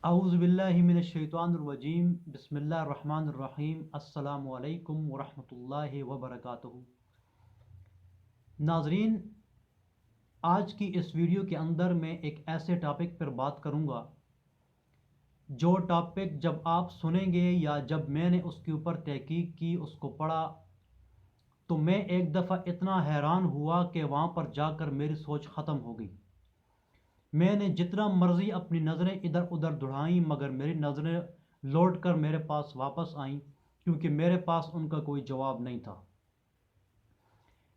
اعوذ باللہ من الشیطان الرجیم بسم اللہ الرحمن الرحیم السلام علیکم ورحمۃ اللہ وبرکاتہ۔ ناظرین، آج کی اس ویڈیو کے اندر میں ایک ایسے ٹاپک پر بات کروں گا جو ٹاپک جب آپ سنیں گے یا جب میں نے اس کے اوپر تحقیق کی، اس کو پڑھا، تو میں ایک دفعہ اتنا حیران ہوا کہ وہاں پر جا کر میری سوچ ختم ہو گئی۔ میں نے جتنا مرضی اپنی نظریں ادھر ادھر دڑھائیں مگر میری نظریں لوٹ کر میرے پاس واپس آئیں، کیونکہ میرے پاس ان کا کوئی جواب نہیں تھا۔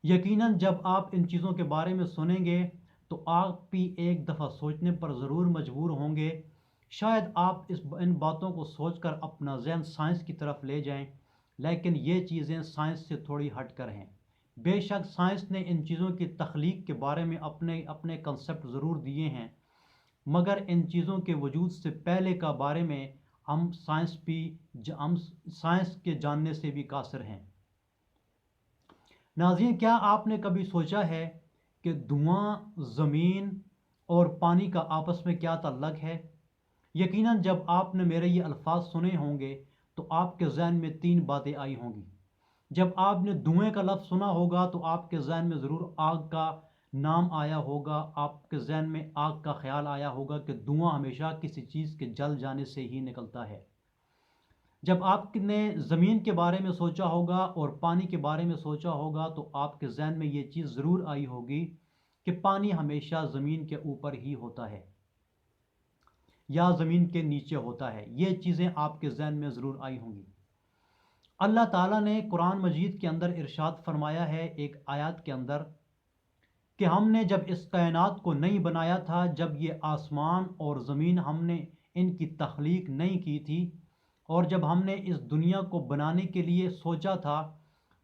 یقیناً جب آپ ان چیزوں کے بارے میں سنیں گے تو آپ بھی ایک دفعہ سوچنے پر ضرور مجبور ہوں گے۔ شاید آپ ان باتوں کو سوچ کر اپنا ذہن سائنس کی طرف لے جائیں، لیکن یہ چیزیں سائنس سے تھوڑی ہٹ کر ہیں۔ بے شک سائنس نے ان چیزوں کی تخلیق کے بارے میں اپنے کنسپٹ ضرور دیے ہیں، مگر ان چیزوں کے وجود سے پہلے کا بارے میں ہم سائنس کے جاننے سے بھی قاصر ہیں۔ ناظرین، کیا آپ نے کبھی سوچا ہے کہ دھواں، زمین اور پانی کا آپس میں کیا تعلق ہے؟ یقیناً جب آپ نے میرے یہ الفاظ سنے ہوں گے تو آپ کے ذہن میں تین باتیں آئی ہوں گی۔ جب آپ نے دھوئیں کا لفظ سنا ہوگا تو آپ کے ذہن میں ضرور آگ کا نام آیا ہوگا، آپ کے ذہن میں آگ کا خیال آیا ہوگا کہ دھواں ہمیشہ کسی چیز کے جل جانے سے ہی نکلتا ہے۔ جب آپ نے زمین کے بارے میں سوچا ہوگا اور پانی کے بارے میں سوچا ہوگا تو آپ کے ذہن میں یہ چیز ضرور آئی ہوگی کہ پانی ہمیشہ زمین کے اوپر ہی ہوتا ہے یا زمین کے نیچے ہوتا ہے۔ یہ چیزیں آپ کے ذہن میں ضرور آئی ہوں گی۔ اللہ تعالیٰ نے قرآن مجید کے اندر ارشاد فرمایا ہے ایک آیات کے اندر کہ ہم نے جب اس کائنات کو نہیں بنایا تھا، جب یہ آسمان اور زمین ہم نے ان کی تخلیق نہیں کی تھی، اور جب ہم نے اس دنیا کو بنانے کے لیے سوچا تھا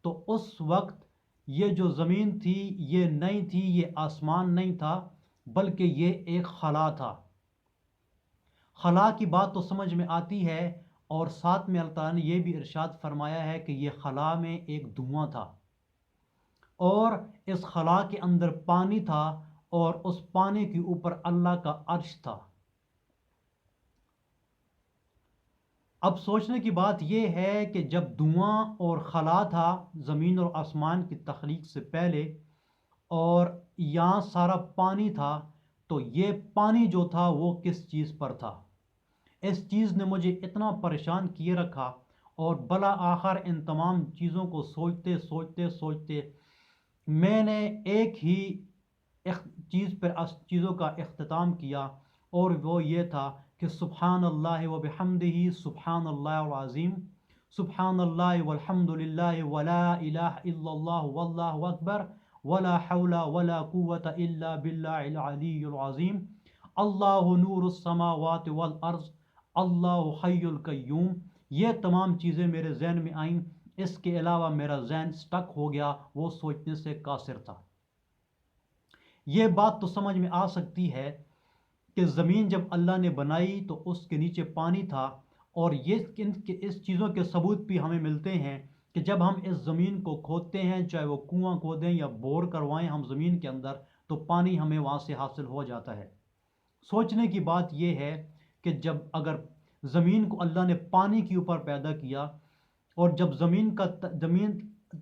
تو اس وقت یہ جو زمین تھی یہ نہیں تھی، یہ آسمان نہیں تھا، بلکہ یہ ایک خلا تھا۔ خلا کی بات تو سمجھ میں آتی ہے، اور ساتھ میں اللہ تعالیٰ نے یہ بھی ارشاد فرمایا ہے کہ یہ خلا میں ایک دھواں تھا، اور اس خلا کے اندر پانی تھا، اور اس پانی کے اوپر اللہ کا عرش تھا۔ اب سوچنے کی بات یہ ہے کہ جب دھواں اور خلا تھا زمین اور آسمان کی تخلیق سے پہلے، اور یہاں سارا پانی تھا، تو یہ پانی جو تھا وہ کس چیز پر تھا؟ اس چیز نے مجھے اتنا پریشان کیے رکھا، اور بلا آخر ان تمام چیزوں کو سوچتے سوچتے سوچتے میں نے ایک ہی چیزوں کا اختتام کیا، اور وہ یہ تھا کہ سبحان اللہ و بحمدہ، سبحان اللہ العظیم، سبحان اللہ والحمد للہ ولا الہ الا اللہ واللہ اکبر ولا حول ولا قوت الا باللہ العلی العظیم، اللہ نور السماوات والارض، اللہ حی القیوم۔ یہ تمام چیزیں میرے ذہن میں آئیں، اس کے علاوہ میرا ذہن سٹک ہو گیا، وہ سوچنے سے قاصر تھا۔ یہ بات تو سمجھ میں آ سکتی ہے کہ زمین جب اللہ نے بنائی تو اس کے نیچے پانی تھا، اور اس چیزوں کے ثبوت بھی ہمیں ملتے ہیں کہ جب ہم اس زمین کو کھودتے ہیں، چاہے وہ کنواں کھودیں یا بور کروائیں ہم زمین کے اندر، تو پانی ہمیں وہاں سے حاصل ہو جاتا ہے۔ سوچنے کی بات یہ ہے کہ جب اگر زمین کو اللہ نے پانی کے اوپر پیدا کیا، اور جب زمین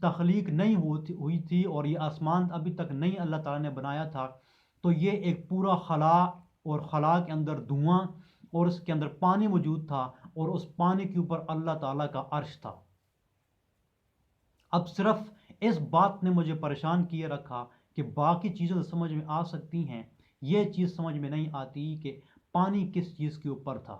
تخلیق نہیں ہوئی تھی اور یہ آسمان ابھی تک نہیں اللہ تعالیٰ نے بنایا تھا، تو یہ ایک پورا خلا، اور خلا کے اندر دھواں اور اس کے اندر پانی موجود تھا، اور اس پانی کے اوپر اللہ تعالیٰ کا عرش تھا۔ اب صرف اس بات نے مجھے پریشان کیے رکھا کہ باقی چیزیں تو سمجھ میں آ سکتی ہیں، یہ چیز سمجھ میں نہیں آتی کہ پانی کس چیز کے اوپر تھا۔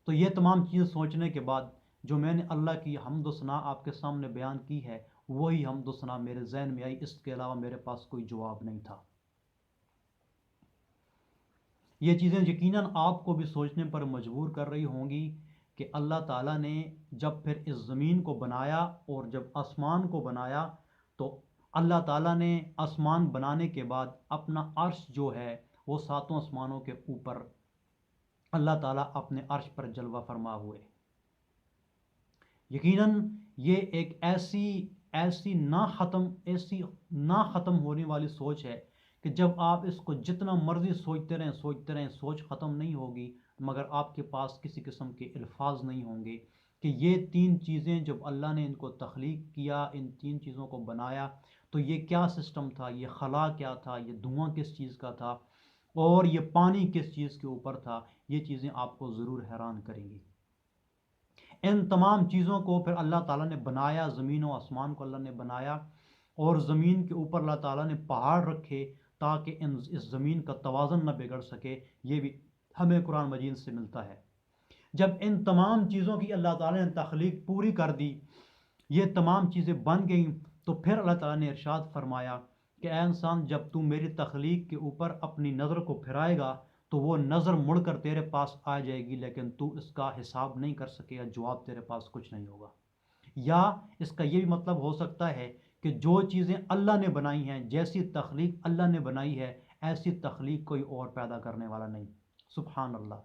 تو یہ تمام چیزیں سوچنے کے بعد جو میں نے اللہ کی حمد و ثنا آپ کے سامنے بیان کی ہے، وہی حمد و ثنا میرے ذہن میں آئی، اس کے علاوہ میرے پاس کوئی جواب نہیں تھا۔ یہ چیزیں یقیناً آپ کو بھی سوچنے پر مجبور کر رہی ہوں گی کہ اللہ تعالیٰ نے جب پھر اس زمین کو بنایا اور جب آسمان کو بنایا، تو اللہ تعالیٰ نے آسمان بنانے کے بعد اپنا عرش جو ہے وہ ساتوں آسمانوں کے اوپر اللہ تعالیٰ اپنے عرش پر جلوہ فرما ہوئے۔ یقیناً یہ ایک ایسی نہ ختم ہونے والی سوچ ہے کہ جب آپ اس کو جتنا مرضی سوچتے رہیں سوچ ختم نہیں ہوگی، مگر آپ کے پاس کسی قسم کے الفاظ نہیں ہوں گے کہ یہ تین چیزیں جب اللہ نے ان کو تخلیق کیا، ان تین چیزوں کو بنایا، تو یہ کیا سسٹم تھا، یہ خلا کیا تھا، یہ دھواں کس چیز کا تھا، اور یہ پانی کس چیز کے اوپر تھا۔ یہ چیزیں آپ کو ضرور حیران کریں گی۔ ان تمام چیزوں کو پھر اللہ تعالیٰ نے بنایا، زمین و آسمان کو اللہ نے بنایا، اور زمین کے اوپر اللہ تعالیٰ نے پہاڑ رکھے تاکہ اس زمین کا توازن نہ بگڑ سکے۔ یہ بھی ہمیں قرآن مجید سے ملتا ہے۔ جب ان تمام چیزوں کی اللہ تعالیٰ نے تخلیق پوری کر دی، یہ تمام چیزیں بن گئیں، تو پھر اللہ تعالیٰ نے ارشاد فرمایا کہ اے انسان، جب تو میری تخلیق کے اوپر اپنی نظر کو پھرائے گا تو وہ نظر مڑ کر تیرے پاس آ جائے گی، لیکن تو اس کا حساب نہیں کر سکے گا، جواب تیرے پاس کچھ نہیں ہوگا۔ یا اس کا یہ بھی مطلب ہو سکتا ہے کہ جو چیزیں اللہ نے بنائی ہیں، جیسی تخلیق اللہ نے بنائی ہے، ایسی تخلیق کوئی اور پیدا کرنے والا نہیں۔ سبحان اللہ۔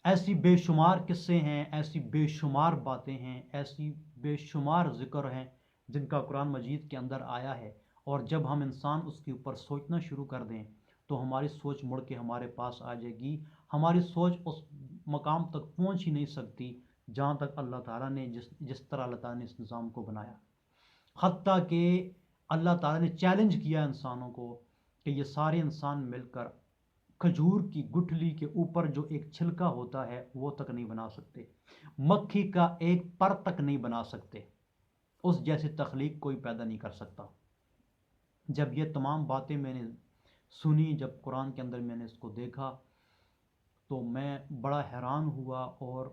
ایسی بے شمار قصے ہیں، ایسی بے شمار باتیں ہیں، ایسی بے شمار ذکر ہیں جن کا قرآن مجید کے اندر آیا ہے، اور جب ہم انسان اس کے اوپر سوچنا شروع کر دیں تو ہماری سوچ مڑ کے ہمارے پاس آ جائے گی۔ ہماری سوچ اس مقام تک پہنچ ہی نہیں سکتی جہاں تک اللہ تعالیٰ نے جس طرح اللہ تعالیٰ نے اس نظام کو بنایا۔ حتیٰ کہ اللہ تعالیٰ نے چیلنج کیا انسانوں کو کہ یہ سارے انسان مل کر کھجور کی گٹھلی کے اوپر جو ایک چھلکا ہوتا ہے وہ تک نہیں بنا سکتے، مکھی کا ایک پر تک نہیں بنا سکتے، اس جیسی تخلیق کوئی پیدا نہیں کر سکتا۔ جب یہ تمام باتیں میں نے سنی، جب قرآن کے اندر میں نے اس کو دیکھا، تو میں بڑا حیران ہوا اور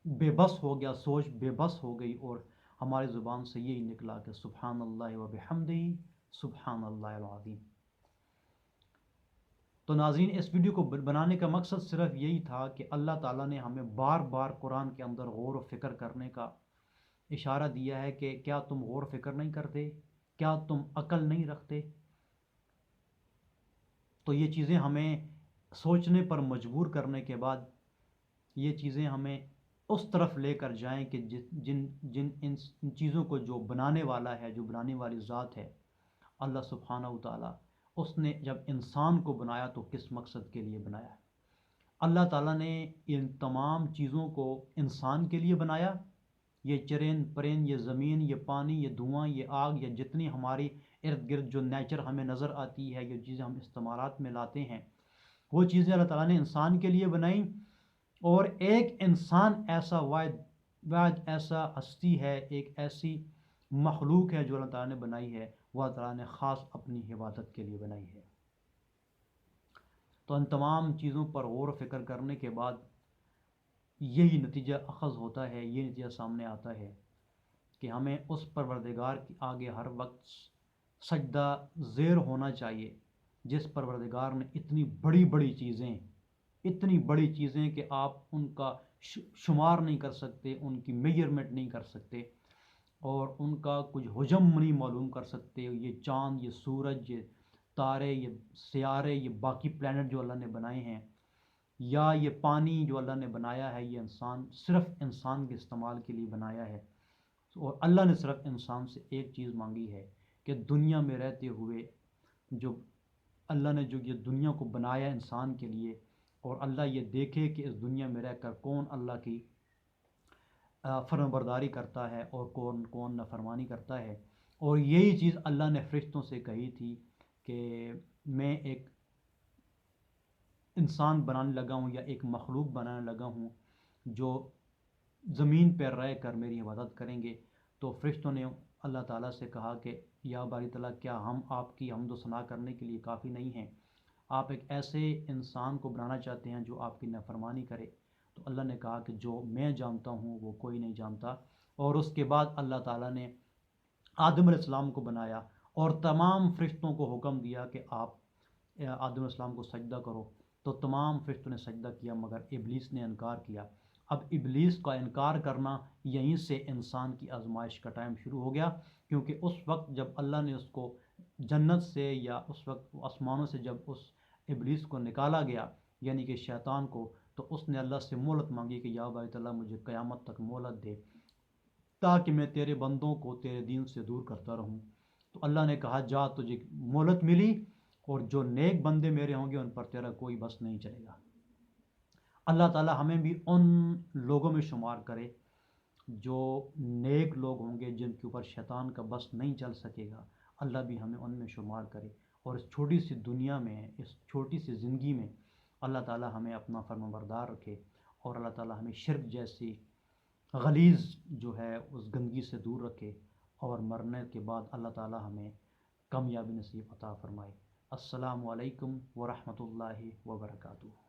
بے بس ہو گیا، سوچ بے بس ہو گئی، اور ہماری زبان سے یہی نکلا کہ سبحان اللہ و بحمدہ، سبحان اللہ العظیم۔ تو ناظرین، اس ویڈیو کو بنانے کا مقصد صرف یہی تھا کہ اللہ تعالیٰ نے ہمیں بار بار قرآن کے اندر غور و فکر کرنے کا اشارہ دیا ہے کہ کیا تم غور و فکر نہیں کرتے، کیا تم عقل نہیں رکھتے۔ تو یہ چیزیں ہمیں سوچنے پر مجبور کرنے کے بعد یہ چیزیں ہمیں اس طرف لے کر جائیں کہ ان چیزوں کو جو بنانے والا ہے، جو بنانے والی ذات ہے اللہ سبحانہ و تعالیٰ، اس نے جب انسان کو بنایا تو کس مقصد کے لیے بنایا ہے۔ اللہ تعالیٰ نے ان تمام چیزوں کو انسان کے لیے بنایا۔ یہ چرند پرند، یہ زمین، یہ پانی، یہ دھواں، یہ آگ، یہ جتنی ہماری ارد گرد جو نیچر ہمیں نظر آتی ہے، یہ چیزیں ہم استعمالات میں لاتے ہیں، وہ چیزیں اللہ تعالیٰ نے انسان کے لیے بنائیں۔ اور ایک انسان ایسا واحد ایسا ہستی ہے، ایک ایسی مخلوق ہے جو اللہ تعالیٰ نے بنائی ہے، وہ اللہ تعالیٰ نے خاص اپنی عبادت کے لیے بنائی ہے۔ تو ان تمام چیزوں پر غور و فکر کرنے کے بعد یہی نتیجہ اخذ ہوتا ہے، یہ نتیجہ سامنے آتا ہے کہ ہمیں اس پروردگار کے آگے ہر وقت سجدہ زیر ہونا چاہیے، جس پروردگار نے اتنی بڑی بڑی چیزیں کہ آپ ان کا شمار نہیں کر سکتے، ان کی میجرمنٹ نہیں کر سکتے، اور ان کا کچھ حجم نہیں معلوم کر سکتے۔ یہ چاند، یہ سورج، یہ تارے، یہ سیارے، یہ باقی پلانٹ جو اللہ نے بنائے ہیں، یا یہ پانی جو اللہ نے بنایا ہے، یہ صرف انسان کے استعمال کے لیے بنایا ہے۔ اور اللہ نے صرف انسان سے ایک چیز مانگی ہے کہ دنیا میں رہتے ہوئے جو اللہ نے جو یہ دنیا کو بنایا انسان کے لیے، اور اللہ یہ دیکھے کہ اس دنیا میں رہ کر کون اللہ کی فرمان برداری کرتا ہے اور کون نافرمانی کرتا ہے۔ اور یہی چیز اللہ نے فرشتوں سے کہی تھی کہ میں ایک انسان بنانے لگا ہوں، یا ایک مخلوق بنانے لگا ہوں جو زمین پر رہ کر میری عبادت کریں گے۔ تو فرشتوں نے اللہ تعالیٰ سے کہا کہ یا باری تعالیٰ، کیا ہم آپ کی حمد و ثنا کرنے کے لیے کافی نہیں ہیں؟ آپ ایک ایسے انسان کو بنانا چاہتے ہیں جو آپ کی نافرمانی کرے؟ تو اللہ نے کہا کہ جو میں جانتا ہوں وہ کوئی نہیں جانتا۔ اور اس کے بعد اللہ تعالیٰ نے آدم علیہ السلام کو بنایا اور تمام فرشتوں کو حکم دیا کہ آپ آدم علیہ السلام کو سجدہ کرو۔ تو تمام فرشتوں نے سجدہ کیا، مگر ابلیس نے انکار کیا۔ اب ابلیس کا انکار کرنا، یہیں سے انسان کی آزمائش کا ٹائم شروع ہو گیا، کیونکہ اس وقت جب اللہ نے اس کو جنت سے، یا اس وقت آسمانوں سے جب اس ابلیس کو نکالا گیا، یعنی کہ شیطان کو، تو اس نے اللہ سے مہلت مانگی کہ یا باری تعالیٰ، مجھے قیامت تک مہلت دے تاکہ میں تیرے بندوں کو تیرے دین سے دور کرتا رہوں۔ تو اللہ نے کہا جا تجھے مہلت ملی، اور جو نیک بندے میرے ہوں گے ان پر تیرا کوئی بس نہیں چلے گا۔ اللہ تعالیٰ ہمیں بھی ان لوگوں میں شمار کرے جو نیک لوگ ہوں گے، جن کے اوپر شیطان کا بس نہیں چل سکے گا۔ اللہ بھی ہمیں ان میں شمار کرے، اور اس چھوٹی سی دنیا میں، اس چھوٹی سی زندگی میں اللہ تعالیٰ ہمیں اپنا فرما بردار رکھے، اور اللہ تعالیٰ ہمیں شرک جیسی غلیظ جو ہے اس گندگی سے دور رکھے، اور مرنے کے بعد اللہ تعالیٰ ہمیں کامیابی نصیب عطا فرمائے۔ السلام علیکم ورحمۃ اللہ وبرکاتہ۔